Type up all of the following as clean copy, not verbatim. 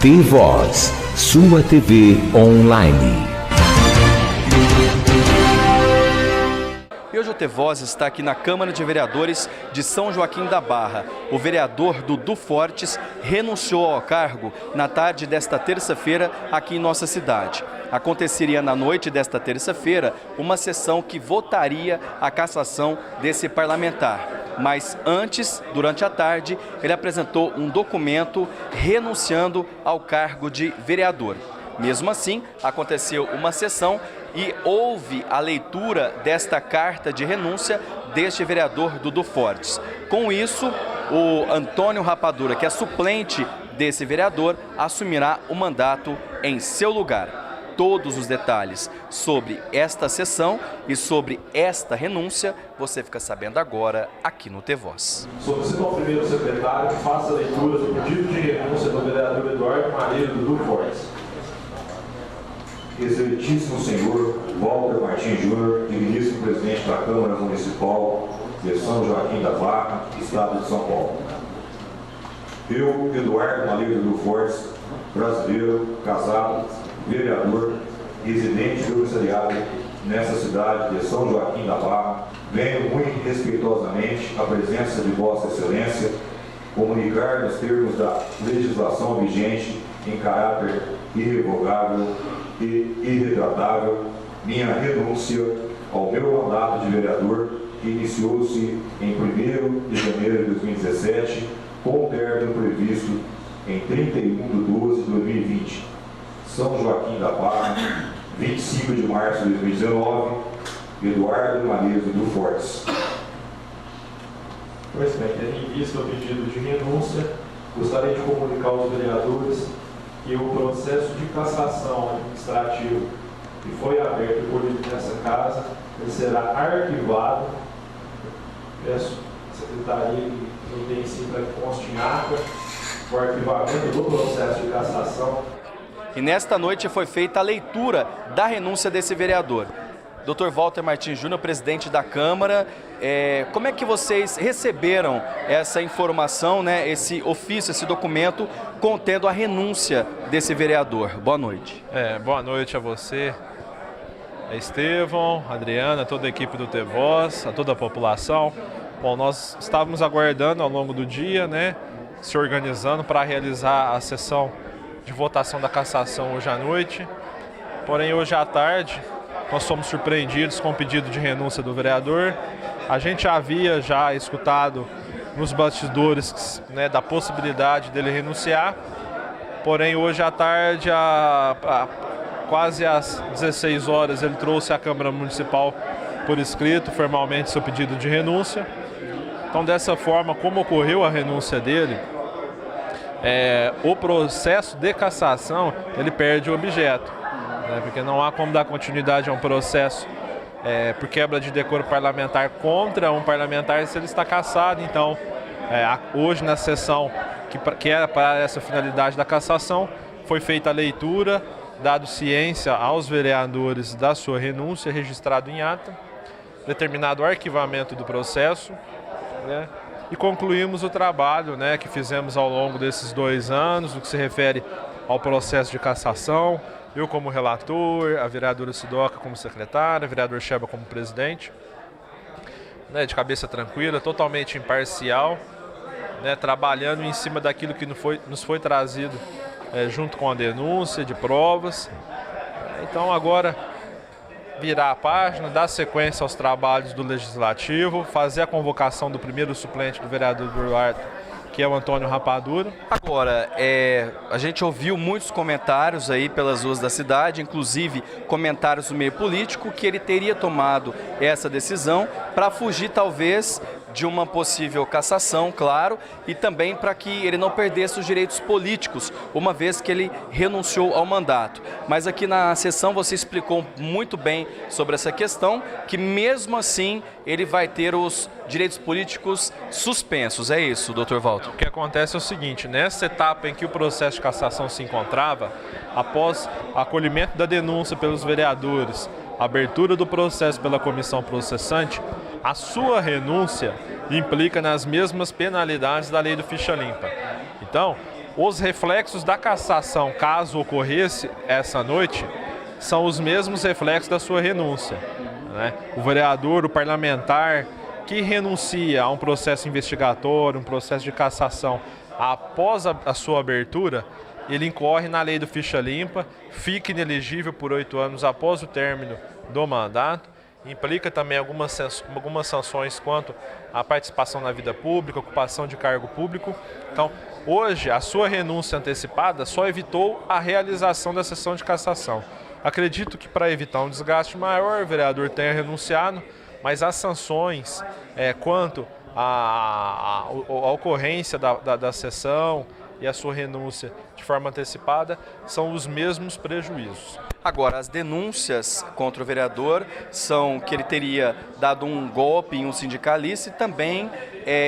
T-Voz, sua TV online. E hoje o T-Voz está aqui na Câmara de Vereadores de São Joaquim da Barra. O vereador Dudu Fortes renunciou ao cargo na tarde desta terça-feira aqui em nossa cidade. Aconteceria na noite desta terça-feira uma sessão que votaria a cassação desse parlamentar. Mas antes, durante a tarde, ele apresentou um documento renunciando ao cargo de vereador. Mesmo assim, aconteceu uma sessão e houve a leitura desta carta de renúncia deste vereador Dudu Fortes. Com isso, o Antônio Rapadura, que é suplente desse vereador, assumirá o mandato em seu lugar. Todos os detalhes sobre esta sessão e sobre esta renúncia, você fica sabendo agora aqui no T-Voz. Solicito ao primeiro secretário que faça a leitura do pedido de renúncia do vereador Eduardo Malheiro Dudu Fortes. Excelentíssimo senhor Walter Martins Júnior, digníssimo presidente da Câmara Municipal de São Joaquim da Barra, Estado de São Paulo. Eu, Eduardo Malheiro Dudu Fortes, brasileiro, casado, vereador, residente domiciliado nessa cidade de São Joaquim da Barra, venho muito respeitosamente à presença de Vossa Excelência comunicar nos termos da legislação vigente em caráter irrevogável e irretratável minha renúncia ao meu mandato de vereador que iniciou-se em 1º de janeiro de 2017 com o término previsto em 31/12/2020. São Joaquim da Barra, 25 de março de 2019, Eduardo Malheiro Dudu Fortes. Pois bem, tendo em vista o pedido de renúncia, gostaria de comunicar aos vereadores que o processo de cassação administrativa que foi aberto e polido nessa casa, ele será arquivado. Peço à secretaria que providencie para que conste em ata o arquivamento do processo de cassação. E nesta noite foi feita a leitura da renúncia desse vereador. Dr. Walter Martins Júnior, presidente da Câmara, como é que vocês receberam essa informação, né, esse ofício, esse documento contendo a renúncia desse vereador? Boa noite. Boa noite a você, a Estevão, a Adriana, toda a equipe do T-Voz, a toda a população. Bom, nós estávamos aguardando ao longo do dia, né, se organizando para realizar a sessão de votação da cassação hoje à noite. Porém, hoje à tarde, nós fomos surpreendidos com o pedido de renúncia do vereador. A gente havia já escutado nos bastidores, né, da possibilidade dele renunciar. Porém, hoje à tarde, quase às 16 horas, ele trouxe à Câmara Municipal por escrito, formalmente, seu pedido de renúncia. Então, dessa forma, como ocorreu a renúncia dele, o processo de cassação, ele perde o objeto, né, porque não há como dar continuidade a um processo por quebra de decoro parlamentar contra um parlamentar se ele está cassado. Então, hoje na sessão que era para essa finalidade da cassação, foi feita a leitura, dado ciência aos vereadores da sua renúncia, registrado em ata, determinado o arquivamento do processo, né, e concluímos o trabalho, né, que fizemos ao longo desses 2 anos, no que se refere ao processo de cassação. Eu como relator, a vereadora Sidoca como secretária, o vereador Sheba como presidente, né, de cabeça tranquila, totalmente imparcial, né, trabalhando em cima daquilo que nos foi trazido junto com a denúncia de provas. Então agora virar a página, dar sequência aos trabalhos do Legislativo, fazer a convocação do primeiro suplente do vereador Eduardo, que é o Antônio Rapadura. Agora, a gente ouviu muitos comentários aí pelas ruas da cidade, inclusive comentários do meio político, que ele teria tomado essa decisão para fugir talvez de uma possível cassação, claro, e também para que ele não perdesse os direitos políticos, uma vez que ele renunciou ao mandato. Mas aqui na sessão você explicou muito bem sobre essa questão, que mesmo assim ele vai ter os direitos políticos suspensos. É isso, Dr. Walter? O que acontece é o seguinte: nessa etapa em que o processo de cassação se encontrava, após acolhimento da denúncia pelos vereadores, abertura do processo pela comissão processante, a sua renúncia implica nas mesmas penalidades da lei do ficha limpa. Então, Os reflexos da cassação, caso ocorresse essa noite, são os mesmos reflexos da sua renúncia, né? O vereador, o parlamentar que renuncia a um processo investigatório, um processo de cassação após a sua abertura, ele incorre na lei do ficha limpa, fica inelegível por 8 anos após o término do mandato, implica também algumas sanções quanto à participação na vida pública, ocupação de cargo público. Então, hoje, a sua renúncia antecipada só evitou a realização da sessão de cassação. Acredito que para evitar um desgaste maior, o vereador tenha renunciado, mas as sanções quanto à ocorrência da sessão e a sua renúncia de forma antecipada são os mesmos prejuízos. Agora, as denúncias contra o vereador são que ele teria dado um golpe em um sindicalista e também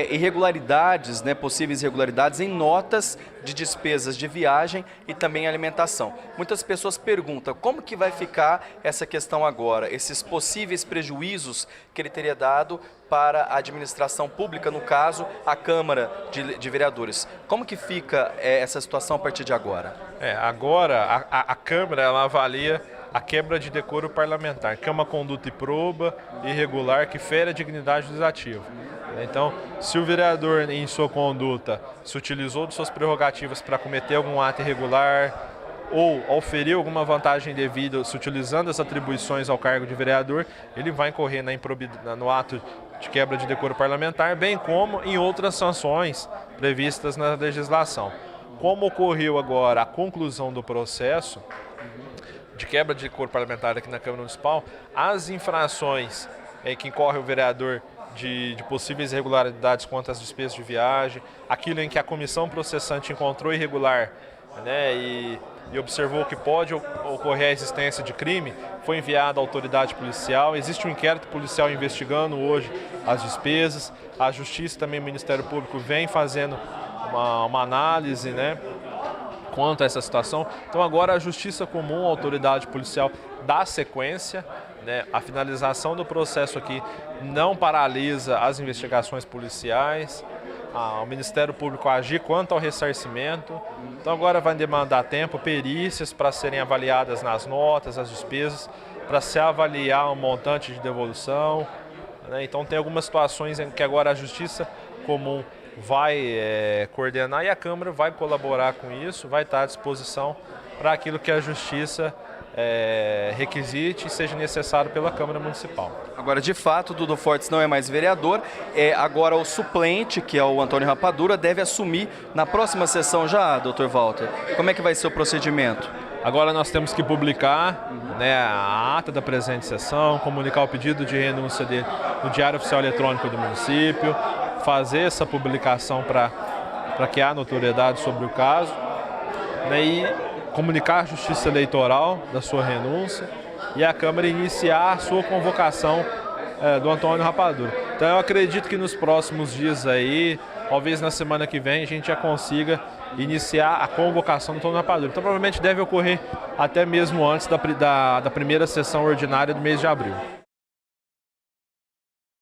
irregularidades, né, possíveis irregularidades em notas de despesas de viagem e também alimentação. Muitas pessoas perguntam como que vai ficar essa questão agora, esses possíveis prejuízos que ele teria dado para a administração pública, no caso, a Câmara de Vereadores. Como que fica essa situação a partir de agora? Agora a Câmara ela avalia a quebra de decoro parlamentar, que é uma conduta improba, irregular, que fere a dignidade do legislativo. Então, se o vereador em sua conduta se utilizou de suas prerrogativas para cometer algum ato irregular ou oferir alguma vantagem indevida se utilizando as atribuições ao cargo de vereador, ele vai incorrer no ato de quebra de decoro parlamentar, bem como em outras sanções previstas na legislação. Como ocorreu agora a conclusão do processo de quebra de decoro parlamentar aqui na Câmara Municipal, as infrações que incorre o vereador de possíveis irregularidades quanto às despesas de viagem, aquilo em que a comissão processante encontrou irregular, né, e observou que pode ocorrer a existência de crime, foi enviado à autoridade policial. Existe um inquérito policial investigando hoje as despesas. A Justiça, também o Ministério Público, vem fazendo uma análise, né, quanto a essa situação. Então agora a Justiça Comum, a autoridade policial, dá sequência, né, a finalização do processo aqui não paralisa as investigações policiais. O Ministério Público agir quanto ao ressarcimento. Então agora vai demandar tempo, perícias para serem avaliadas nas notas, as despesas, para se avaliar o montante de devolução, né? Então tem algumas situações em que agora a Justiça Comum vai coordenar e a Câmara vai colaborar com isso, vai estar à disposição para aquilo que a Justiça requisite e seja necessário pela Câmara Municipal. Agora, de fato, o Dudu Fortes não é mais vereador, agora o suplente, que é o Antônio Rapadura, deve assumir na próxima sessão já, doutor Walter. Como é que vai ser o procedimento? Agora nós temos que publicar, né, a ata da presente sessão, comunicar o pedido de renúncia dele no Diário Oficial Eletrônico do município, fazer essa publicação para que haja notoriedade sobre o caso, né, e comunicar à Justiça Eleitoral da sua renúncia e a Câmara iniciar a sua convocação do Antônio Rapadura. Então eu acredito que nos próximos dias aí, talvez na semana que vem, a gente já consiga iniciar a convocação do Antônio Rapadura. Então provavelmente deve ocorrer até mesmo antes da primeira sessão ordinária do mês de abril.